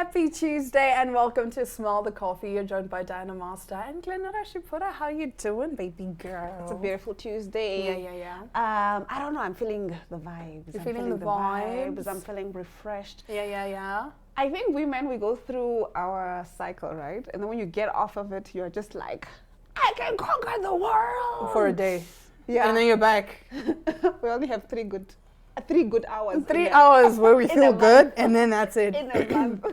Happy Tuesday and welcome to Smell the Coffee. You're joined by Diana Master and Glenora Shipura. How you doing, baby girl? It's a beautiful Tuesday. Yeah. I don't know. I'm feeling the vibes. You're feeling the vibes? I'm feeling refreshed. Yeah. I think women, we go through our cycle, right? And then when you get off of it, you're just like, I can conquer the world. For a day. Yeah. And then you're back. We only have 3 good hours. 3 hours where we feel good and then that's it. In a month.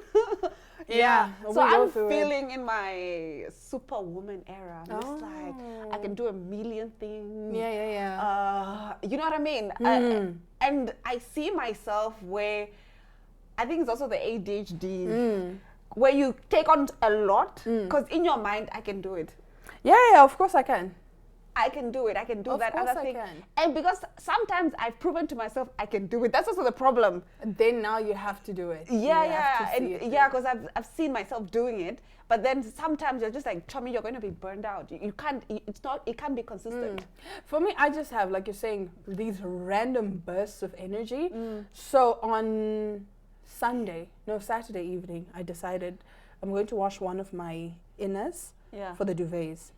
Yeah. So I'm feeling in my superwoman era. I'm just like, I can do a million things. Yeah. You know what I mean? And I see myself where, I think it's also the ADHD, where you take on a lot, because in your mind, I can do it. Yeah, of course I can. I can do it. I can do that other thing. Can. And because sometimes I've proven to myself I can do it. That's also the problem. Then now you have to do it. Because I've seen myself doing it. But then sometimes you're just like, Chummy, you're going to be burned out. You can't. It can't be consistent. For me, I just have, like you're saying, these random bursts of energy. So on Saturday evening, I decided I'm going to wash one of my inners for the duvets.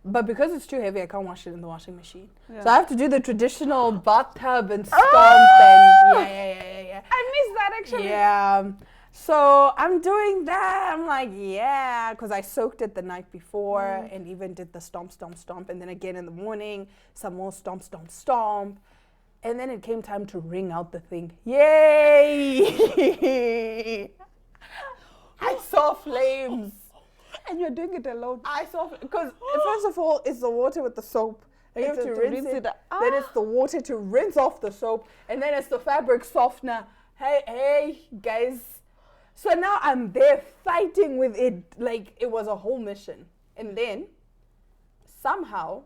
But because it's too heavy, I can't wash it in the washing machine. Yeah. So I have to do the traditional bathtub and stomp and yeah. I miss that actually. Yeah. So I'm doing that. I'm like, because I soaked it the night before and even did the stomp. And then again in the morning, some more stomp. And then it came time to wring out the thing. Yay! I saw flames. And you're doing it alone. I saw, because first of all, it's the water with the soap. And you have to rinse it. Then it's the water to rinse off the soap. And then it's the fabric softener. Hey, guys. So now I'm there fighting with it like it was a whole mission. And then somehow,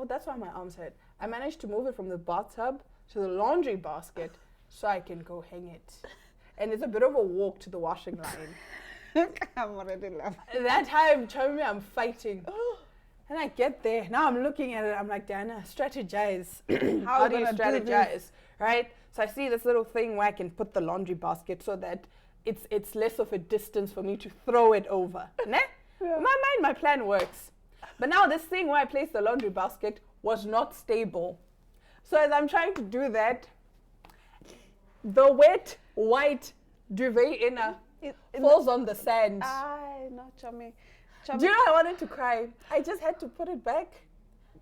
that's why my arms hurt. I managed to move it from the bathtub to the laundry basket so I can go hang it. And it's a bit of a walk to the washing line. I'm already laughing. That time, I'm fighting. And I get there. Now I'm looking at it. I'm like, Diana, strategize. How do you strategize? Right? So I see this little thing where I can put the laundry basket so that it's less of a distance for me to throw it over. In my mind, my plan works. But now this thing where I place the laundry basket was not stable. So as I'm trying to do that, the wet, white duvet inner falls on the sand. No, Chummy. Do you know I wanted to cry? I just had to put it back,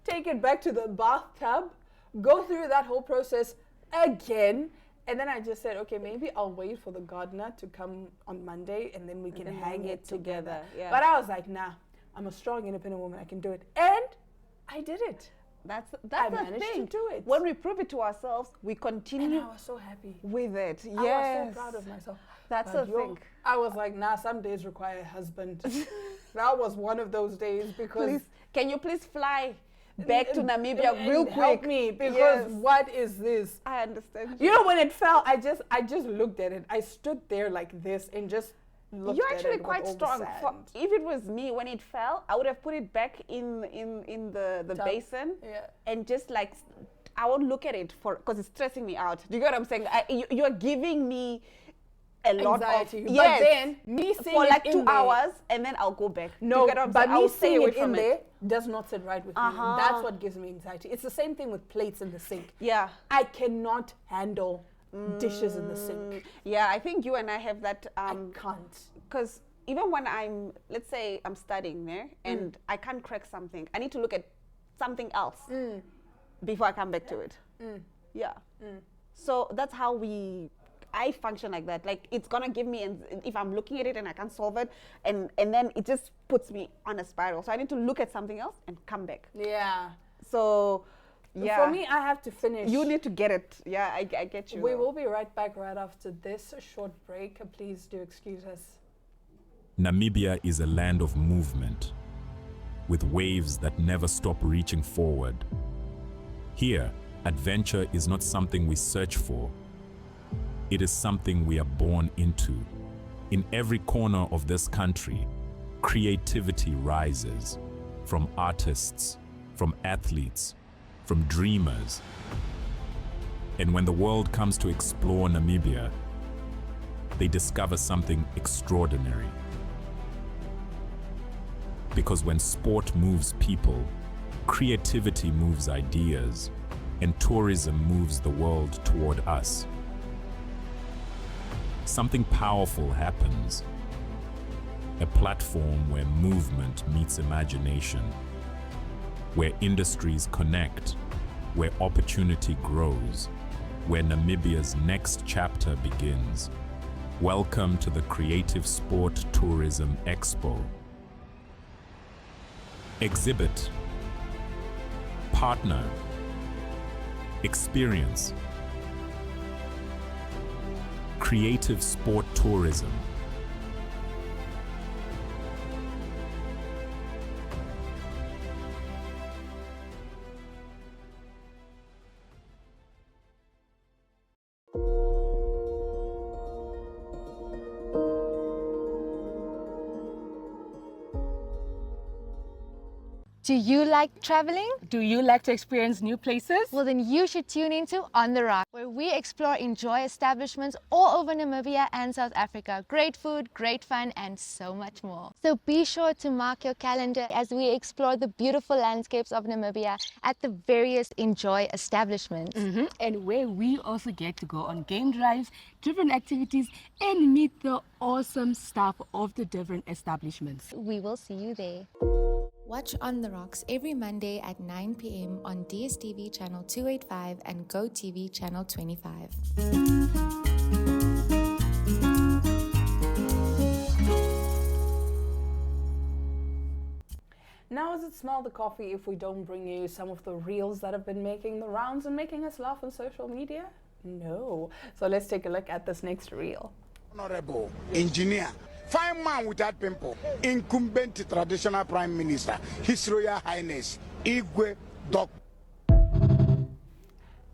take it back to the bathtub, go through that whole process again, and then I just said, okay, maybe I'll wait for the gardener to come on Monday and then we can hang it together. Yeah. But I was like, nah, I'm a strong, independent woman. I can do it. And I did it. That's I the managed thing. to do it. When we prove it to ourselves, we continue. And I was so happy with it. I was so proud of myself. That's the thing. I was like, nah, some days require a husband. That was one of those days because... Can you please fly back to Namibia real quick? Help me, because what is this? I understand. You know, when it fell, I just looked at it. I stood there like this and just looked You're at actually it quite strong. If it was me, when it fell, I would have put it back in the basin and just like, I won't look at it because it's stressing me out. Do you get what I'm saying? You're giving me a lot anxiety. Of but then me seeing for like it 2 hours and then I'll go back. No, but me seeing it in from there does not sit right with me. That's what gives me anxiety. It's the same thing with plates in the sink. Yeah, I cannot handle dishes in the sink. Yeah, I think you and I have that. I can't, because even when let's say I'm studying there and I can't crack something, I need to look at something else before I come back to it. So that's how I function like that. Like, it's gonna give me, and if I'm looking at it and I can't solve it, and then it just puts me on a spiral. So I need to look at something else and come back. Yeah. So, for me, I have to finish. You need to get it. Yeah, I get you. We will be right back right after this short break. Please do excuse us. Namibia is a land of movement, with waves that never stop reaching forward. Here, adventure is not something we search for. It is something we are born into. In every corner of this country, creativity rises, from artists, from athletes, from dreamers. And when the world comes to explore Namibia, they discover something extraordinary. Because when sport moves people, creativity moves ideas, and tourism moves the world toward us. Something powerful happens. A platform where movement meets imagination, where industries connect, where opportunity grows, where Namibia's next chapter begins. Welcome to the Creative Sport Tourism Expo. Exhibit, partner, experience. Creative Sport Tourism. Do you like traveling? Do you like to experience new places? Well, then you should tune into On the Rock, where we explore enjoy establishments all over Namibia and South Africa. Great food, great fun, and so much more. So be sure to mark your calendar as we explore the beautiful landscapes of Namibia at the various enjoy establishments. And where we also get to go on game drives, different activities, and meet the awesome staff of the different establishments. We will see you there. Watch On the Rocks every Monday at 9 p.m. on DSTV channel 285 and GoTV channel 25. Now, does it smell the coffee if we don't bring you some of the reels that have been making the rounds and making us laugh on social media? No. So let's take a look at this next reel. Honorable engineer, fine man without pimple, incumbent traditional prime minister, His Royal Highness Igwe Doc.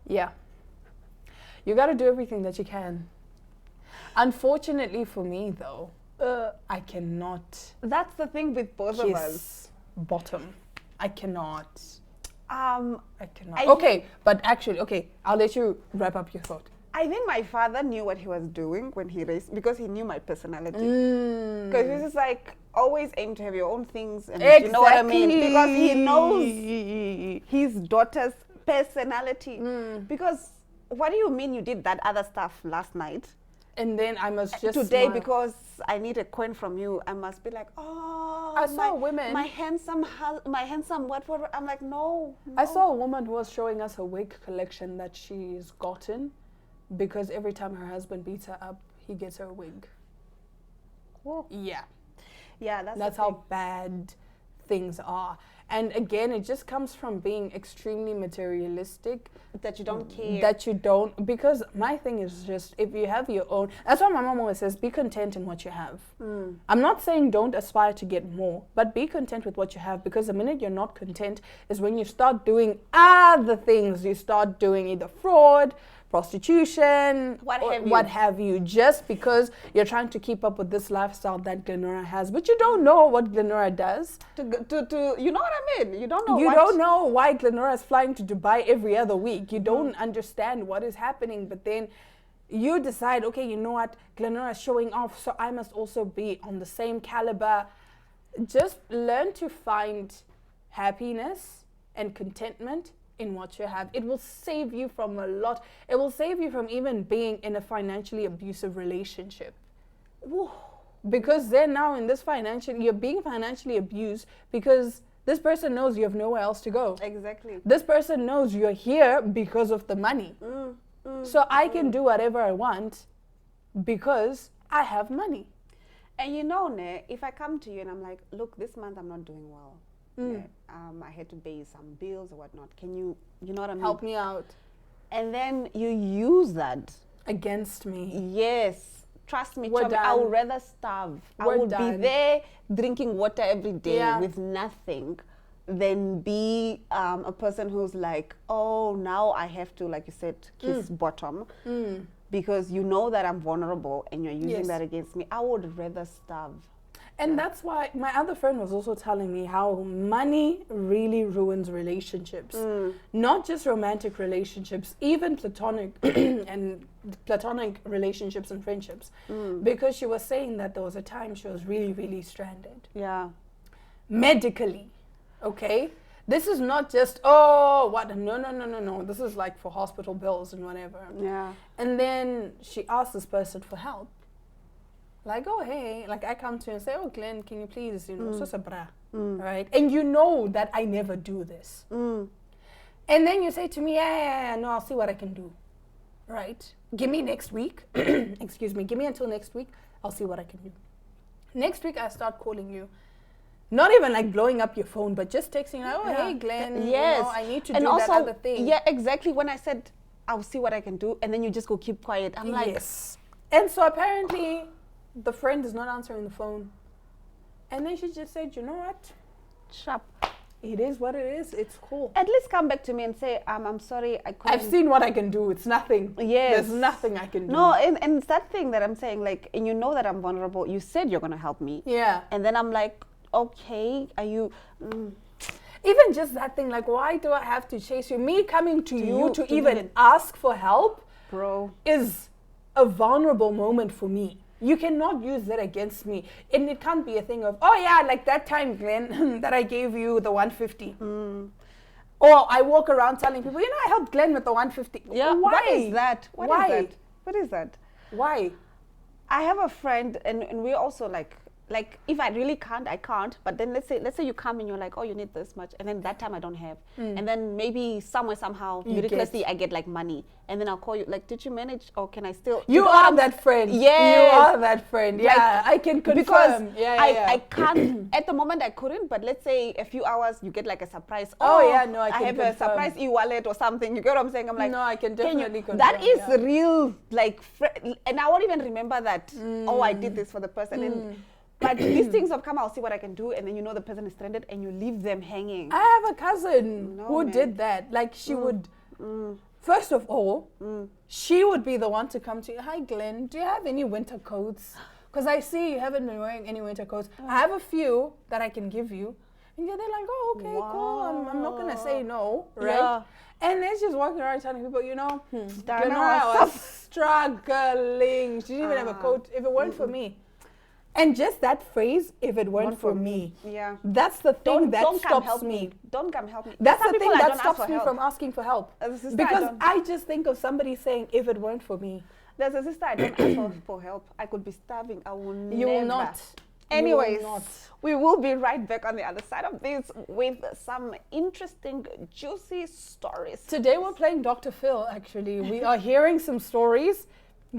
Yeah. You got to do everything that you can. Unfortunately for me, though, I cannot. That's the thing with both of us. Kiss bottom. I cannot. I I okay, but actually, okay, I'll let you wrap up your thought. I think my father knew what he was doing when he raised, because he knew my personality. Because he was just like, always aim to have your own things, and you know what I mean? Because he knows his daughter's personality. Because what do you mean you did that other stuff last night? And then I must just today, smile. because I need a coin from you, I must be like, oh, I saw women. my handsome, what? I'm like, no. I saw a woman who was showing us her wig collection that she's gotten because every time her husband beats her up, he gets her a wig. Whoa. Yeah. Yeah, That's how bad things are. And again, it just comes from being extremely materialistic. That you don't care. That you don't, because my thing is just, if you have your own, that's why my mom always says, be content in what you have. I'm not saying don't aspire to get more, but be content with what you have, because the minute you're not content is when you start doing other things. You start doing either fraud, prostitution, what have you, just because you're trying to keep up with this lifestyle that Glenora has, but you don't know what Glenora does. To you know what I mean? You don't know. You don't know why Glenora is flying to Dubai every other week. You don't understand what is happening, but then you decide, okay, you know what, Glenora is showing off, so I must also be on the same caliber. Just learn to find happiness and contentment in what you have. It will save you from a lot. It will save you from even being in a financially abusive relationship. Woo. Because then now in this you're being financially abused because this person knows you have nowhere else to go. Exactly. This person knows you're here because of the money. So I can do whatever I want because I have money. And you know, if I come to you and I'm like, look, this month I'm not doing well. I had to pay some bills or whatnot. Can you know what I mean? Help me out. And then you use that against me. Yes. Trust me, We're Chubby, done. I would rather starve. We're I would done. be there drinking water every day with nothing than be a person who's like, oh, now I have to, like you said, kiss bottom. Because you know that I'm vulnerable and you're using that against me. I would rather starve. And that's why my other friend was also telling me how money really ruins relationships. Not just romantic relationships, even platonic and platonic relationships and friendships. Because she was saying that there was a time she was really, really stranded. Yeah. Medically, okay? This is not just, oh, what? No. This is like for hospital bills and whatever. Yeah. And then she asked this person for help. Like, oh, hey, like I come to you and say, oh, Glenn, can you please, so sabra, right? And you know that I never do this. And then you say to me, yeah, no, I'll see what I can do, right? Give me next week, excuse me, give me until next week, I'll see what I can do. Next week, I start calling you. Not even like blowing up your phone, but just texting, like, oh, hey, Glenn, yes. I need to and do also, that other thing. Yeah, exactly. When I said, I'll see what I can do, and then you just go keep quiet. I'm like, yes. And so apparently, the friend is not answering the phone. And then she just said, you know what? sharp. It is what it is. It's cool. At least come back to me and say, I'm sorry, I couldn't. I've seen what I can do. It's nothing. Yes. There's nothing I can do. No, and it's that thing that I'm saying, like, and you know that I'm vulnerable. You said you're going to help me. Yeah. And then I'm like, okay, are you... Even just that thing, like, why do I have to chase you? Me coming to you to even ask for help, bro, is a vulnerable moment for me. You cannot use that against me. And it can't be a thing of, oh yeah, like that time, Glenn, that I gave you the 150. Or I walk around telling people, you know, I helped Glenn with the 150. Yeah, why? What is that? Why? Is that? What is that? Why? I have a friend, and we're also like if I really can't, I can't. But then let's say you come and you're like, oh, you need this much, and then that time I don't have, and then maybe somehow miraculously I get like money, and then I'll call you like, did you manage, or can I still? You are that friend. Yes. You are that friend. Yeah, I can confirm. Because I can't at the moment I couldn't, but let's say a few hours you get like a surprise. Oh yeah, no, I can have confirm. a surprise e-wallet or something. You get what I'm saying? I'm like, no, I can definitely confirm. That is real, like, and I won't even remember that. Oh, I did this for the person. And, but these things have come, I'll see what I can do, and then you know the person is stranded and you leave them hanging. I have a cousin who did that. Like, she would, first of all, she would be the one to come to you. Hi, Glenn, do you have any winter coats? Because I see you haven't been wearing any winter coats. I have a few that I can give you. And they're like, oh, okay, cool. I'm not going to say no, right? Yeah. And then she's walking around telling people, you know, I was struggling. She didn't even have a coat. If it weren't for me. And just that phrase, if it weren't for me, that's the thing that stops me. Don't come help me. That's the thing that stops me from asking for help. Because I just think of somebody saying, if it weren't for me. There's a sister, I don't ask for help. I could be starving. I will never. You will not. Anyways, we will be right back on the other side of this with some interesting, juicy stories. Today we're playing Dr. Phil, actually. We are hearing some stories,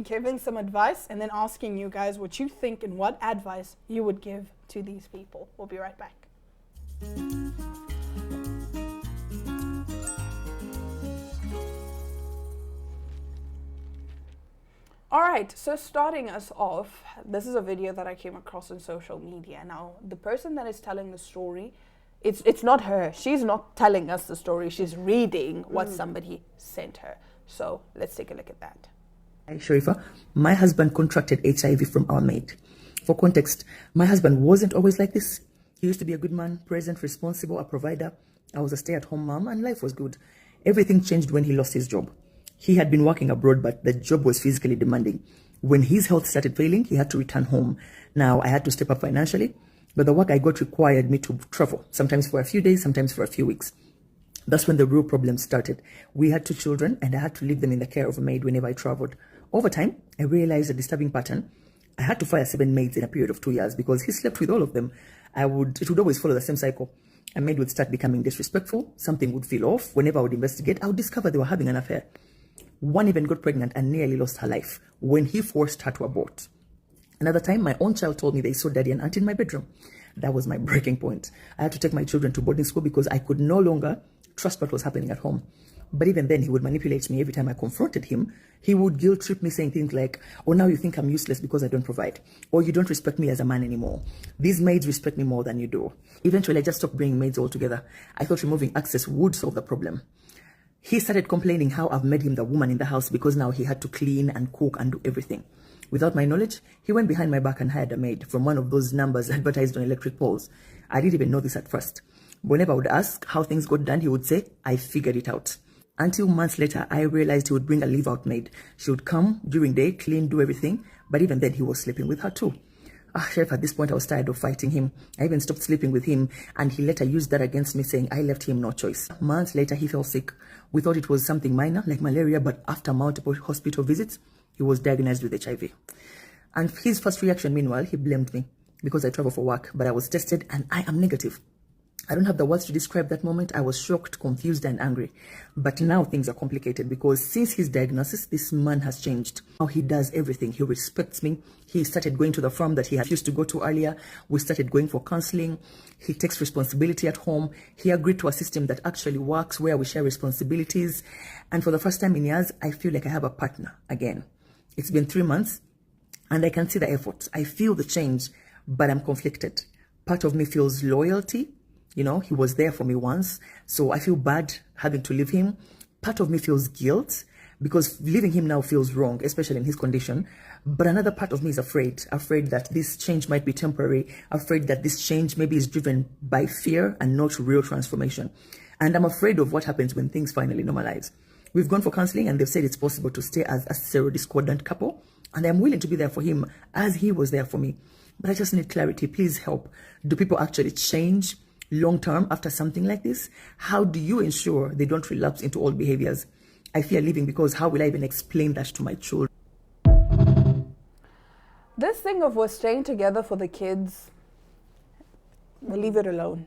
giving some advice, and then asking you guys what you think and what advice you would give to these people. We'll be right back. All right, so starting us off, this is a video that I came across on social media. Now, the person that is telling the story, it's not her. She's not telling us the story. She's reading what somebody sent her. So let's take a look at that. Hi, Sharifa. My husband contracted HIV from our maid. For context, my husband wasn't always like this. He used to be a good man, present, responsible, a provider. I was a stay-at-home mom, and life was good. Everything changed when he lost his job. He had been working abroad, but the job was physically demanding. When his health started failing, he had to return home. Now, I had to step up financially, but the work I got required me to travel, sometimes for a few days, sometimes for a few weeks. That's when the real problem started. We had 2 children, and I had to leave them in the care of a maid whenever I traveled. Over time, I realized a disturbing pattern. I had to fire 7 maids in a period of 2 years because he slept with all of them. It would always follow the same cycle. A maid would start becoming disrespectful. Something would feel off. Whenever I would investigate, I would discover they were having an affair. One even got pregnant and nearly lost her life when he forced her to abort. Another time, my own child told me they saw daddy and auntie in my bedroom. That was my breaking point. I had to take my children to boarding school because I could no longer trust what was happening at home. But even then, he would manipulate me every time I confronted him. He would guilt trip me, saying things like, oh, now you think I'm useless because I don't provide. Or you don't respect me as a man anymore. These maids respect me more than you do. Eventually, I just stopped bringing maids altogether. I thought removing access would solve the problem. He started complaining how I've made him the woman in the house because now he had to clean and cook and do everything. Without my knowledge, he went behind my back and hired a maid from one of those numbers advertised on electric poles. I didn't even know this at first. Whenever I would ask how things got done, he would say, I figured it out. Until months later, I realized he would bring a leave-out maid. She would come during the day, clean, do everything, but even then he was sleeping with her too. Chef, at this point I was tired of fighting him. I even stopped sleeping with him, and he later used that against me, saying I left him no choice. Months later, he fell sick. We thought it was something minor, like malaria, but after multiple hospital visits, he was diagnosed with HIV. And his first reaction, meanwhile, he blamed me because I travel for work, but I was tested and I am negative. I don't have the words to describe that moment. I was shocked, confused, and angry. But now things are complicated because since his diagnosis, this man has changed. Now he does everything. He respects me. He started going to the farm that he had used to go to earlier. We started going for counseling. He takes responsibility at home. He agreed to a system that actually works where we share responsibilities. And for the first time in years, I feel like I have a partner again. It's been 3 months and I can see the effort. I feel the change, but I'm conflicted. Part of me feels loyalty. You know, he was there for me once, so I feel bad having to leave him. Part of me feels guilt because leaving him now feels wrong, especially in his condition. But another part of me is afraid that this change might be temporary, afraid that this change maybe is driven by fear and not real transformation. And I'm afraid of what happens when things finally normalize. We've gone for counseling and they've said it's possible to stay as a serodiscordant couple. And I'm willing to be there for him as he was there for me. But I just need clarity. Please help. Do people actually change long-term after something like this? How do you ensure they don't relapse into old behaviors? I fear leaving because how will I even explain that to my children? This thing of we're staying together for the kids, leave it alone.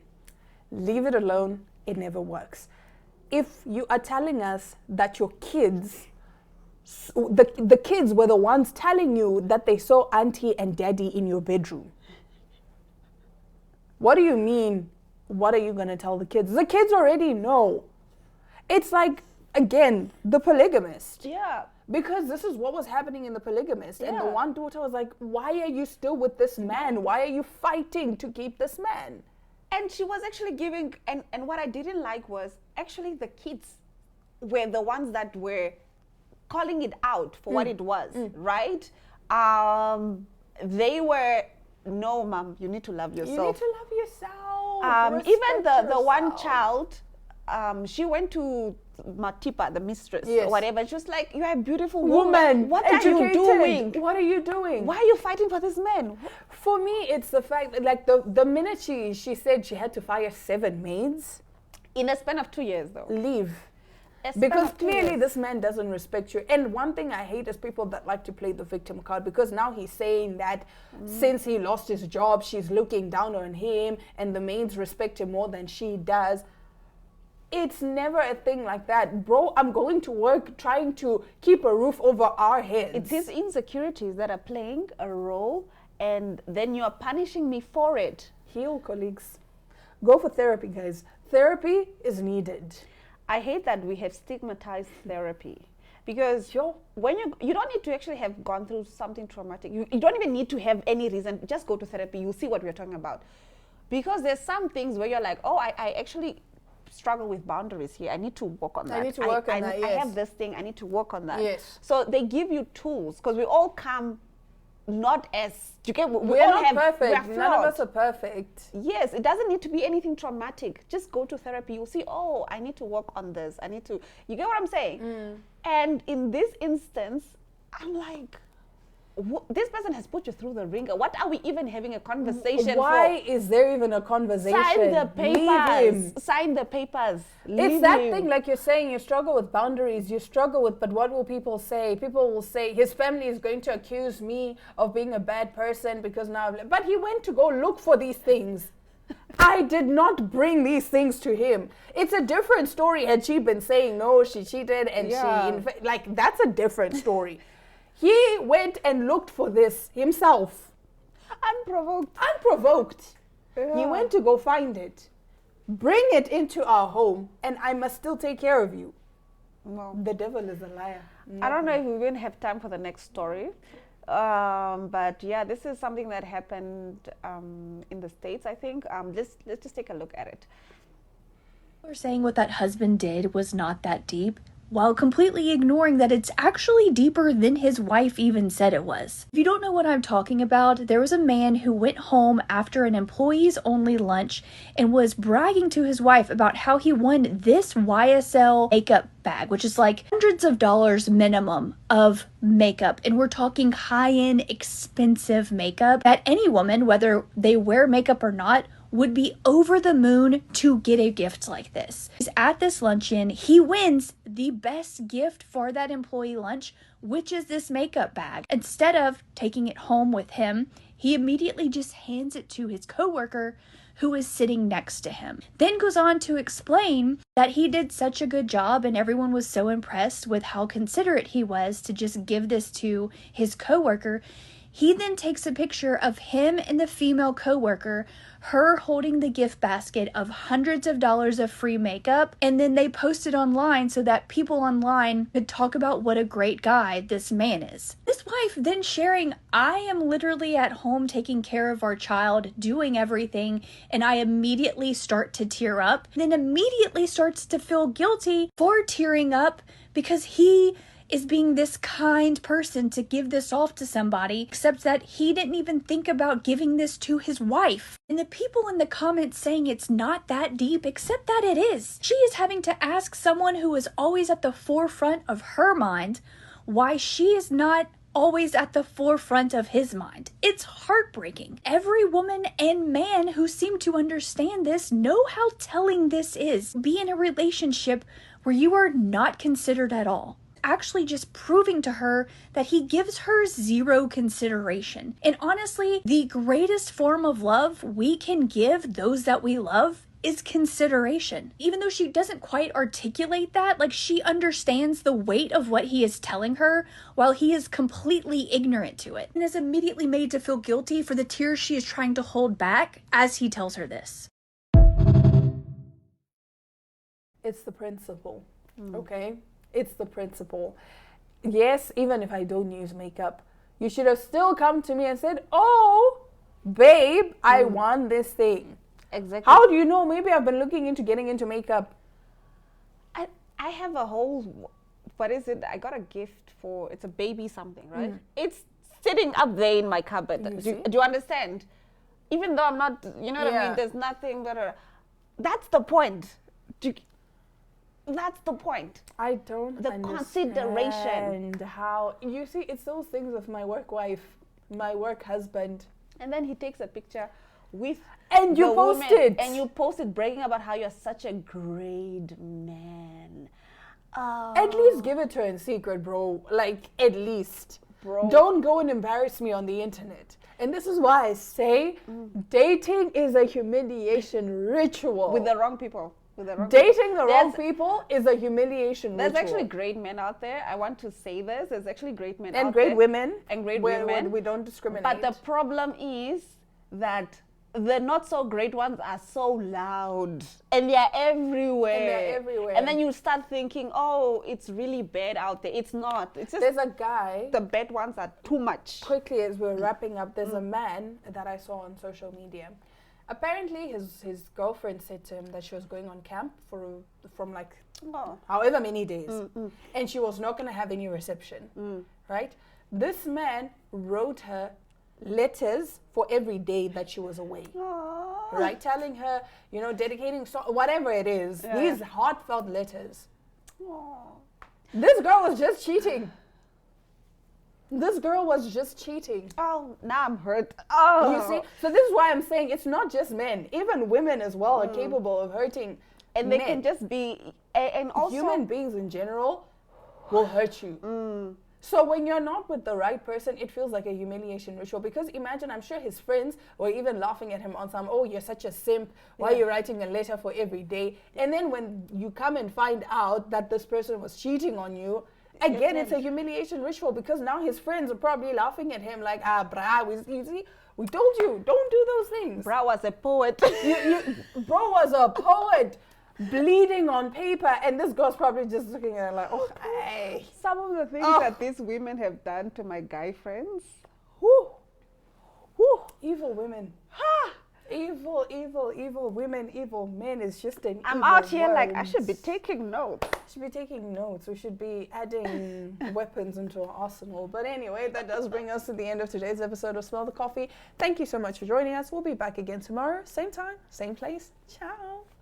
Leave it alone. It never works. If you are telling us that your kids, the kids were the ones telling you that they saw auntie and daddy in your bedroom, what do you mean? What are you going to tell the kids? The kids already know. It's like, again, the polygamist. Yeah. Because this is what was happening in the polygamist. Yeah. And the one daughter was like, why are you still with this man? Why are you fighting to keep this man? And she was actually giving, and what I didn't like was actually the kids were the ones that were calling it out for what it was, right? They were, no, mom, you need to love yourself. You need to love yourself. Even the one child, she went to Matipa, the mistress, or whatever, and she was like, you are a beautiful woman. What educated. are you doing? What are you doing? Why are you fighting for this man? For me, it's the fact that, like, the minute she said she had to fire 7 maids. In a span of 2 years, though. Leave. Because clearly this man doesn't respect you. And one thing I hate is people that like to play the victim card, because now he's saying that since he lost his job, she's looking down on him and the maids respect him more than she does. It's never a thing like that. Bro, I'm going to work trying to keep a roof over our heads. It's his insecurities that are playing a role, and then you're punishing me for it. Heal, colleagues. Go for therapy, guys. Therapy is needed. I hate that we have stigmatized therapy, because when you don't need to actually have gone through something traumatic. You don't even need to have any reason. Just go to therapy. You'll see what we're talking about. Because there's some things where you're like, oh, I actually struggle with boundaries here. I need to work on that. I need to work on that, yes. I have this thing. I need to work on that. Yes. So they give you tools, because we all come not as, we are all not perfect. None of us are perfect. Yes, it doesn't need to be anything traumatic. Just go to therapy. You'll see, oh, I need to work on this. I need to, you get what I'm saying? And in this instance, I'm like, this person has put you through the ringer. What are we even having a conversation Why for? is there even a conversation? Sign the papers. Leave him. Sign the papers. It's that thing, like you're saying, you struggle with boundaries. You struggle with, but what will people say? People will say, his family is going to accuse me of being a bad person because now, but he went to go look for these things. I did not bring these things to him. It's a different story had she been saying, no, she cheated and like, that's a different story. He went and looked for this himself. Unprovoked. Yeah. He went to go find it. Bring it into our home, and I must still take care of you. No. The devil is a liar. I don't know if we will have time for the next story. But yeah, this is something that happened in the States, I think. Let's just take a look at it. We're saying what that husband did was not that deep, while completely ignoring that it's actually deeper than his wife even said it was. If you don't know what I'm talking about, there was a man who went home after an employees only lunch and was bragging to his wife about how he won this YSL makeup bag, which is like hundreds of dollars minimum of makeup. And we're talking high-end, expensive makeup that any woman, whether they wear makeup or not, would be over the moon to get a gift like this. He's at this luncheon, he wins the best gift for that employee lunch, which is this makeup bag. Instead of taking it home with him, he immediately just hands it to his coworker who is sitting next to him. Then goes on to explain that he did such a good job and everyone was so impressed with how considerate he was to just give this to his coworker. He then takes a picture of him and the female coworker, her holding the gift basket of hundreds of dollars of free makeup, and then they post it online so that people online could talk about what a great guy this man is. This wife then sharing, I am literally at home taking care of our child, doing everything, and I immediately start to tear up, then immediately starts to feel guilty for tearing up because he is being this kind person to give this off to somebody, except that he didn't even think about giving this to his wife. And the people in the comments saying it's not that deep, except that it is. She is having to ask someone who is always at the forefront of her mind why she is not always at the forefront of his mind. It's heartbreaking. Every woman and man who seem to understand this know how telling this is. Be in a relationship where you are not considered at all. Actually just proving to her that he gives her zero consideration. And honestly, the greatest form of love we can give those that we love is consideration. Even though she doesn't quite articulate that, like she understands the weight of what he is telling her while he is completely ignorant to it and is immediately made to feel guilty for the tears she is trying to hold back as he tells her this. It's the principle, okay? It's the principle. Yes, even if I don't use makeup, you should have still come to me and said, oh, babe, I want this thing. Exactly. How do you know? Maybe I've been looking into getting into makeup. I have a whole, what is it? I got a gift for, it's a baby something, right? It's sitting up there in my cupboard. Do you understand? Even though I'm not, you know what I mean? There's nothing better. That's the point. That's the point. I don't consideration. How you see it's those things with my work wife, my work husband, and then he takes a picture with and you post it and you post it bragging about how you're such a great man. At least give it to her in secret, bro. Like at least, bro. Don't go and embarrass me on the internet. And this is why I say dating is a humiliation ritual with the wrong people. Dating the wrong people is a humiliation There's ritual. actually great men out there. I want to say this. There's actually great men and out great there. Women. And great women. We don't discriminate. But the problem is that the not so great ones are so loud. And they're everywhere. And then you start thinking, oh, it's really bad out there. It's not. It's just there's a guy. The bad ones are too much. Quickly, as we're wrapping up, there's a man that I saw on social media. Apparently, his girlfriend said to him that she was going on camp from like however many days, and she was not going to have any reception, right? This man wrote her letters for every day that she was away, right? Telling her, you know, dedicating, whatever it is, these heartfelt letters. This girl was just cheating. This girl was just cheating. Oh, now I'm hurt. Oh. You see? So this is why I'm saying it's not just men. Even women as well are capable of hurting. And they can just be, and also human beings in general will hurt you. So when you're not with the right person, it feels like a humiliation ritual. Because imagine, I'm sure his friends were even laughing at him on some, oh, you're such a simp. Why are you writing a letter for every day? And then when you come and find out that this person was cheating on you, again, it's a humiliation ritual because now his friends are probably laughing at him like, brah, we told you, don't do those things. Bra was a poet. Bro was a poet, bleeding on paper, and this girl's probably just looking at her like, oh, hey. Some of the things that these women have done to my guy friends. Whoo. Evil women. evil women, evil men is just an I'm evil out here word. like I should be taking notes. We should be adding weapons into our arsenal. But anyway, that does bring us to the end of today's episode of Smell the Coffee. Thank you so much for joining us. We'll be back again tomorrow, same time, same place. Ciao.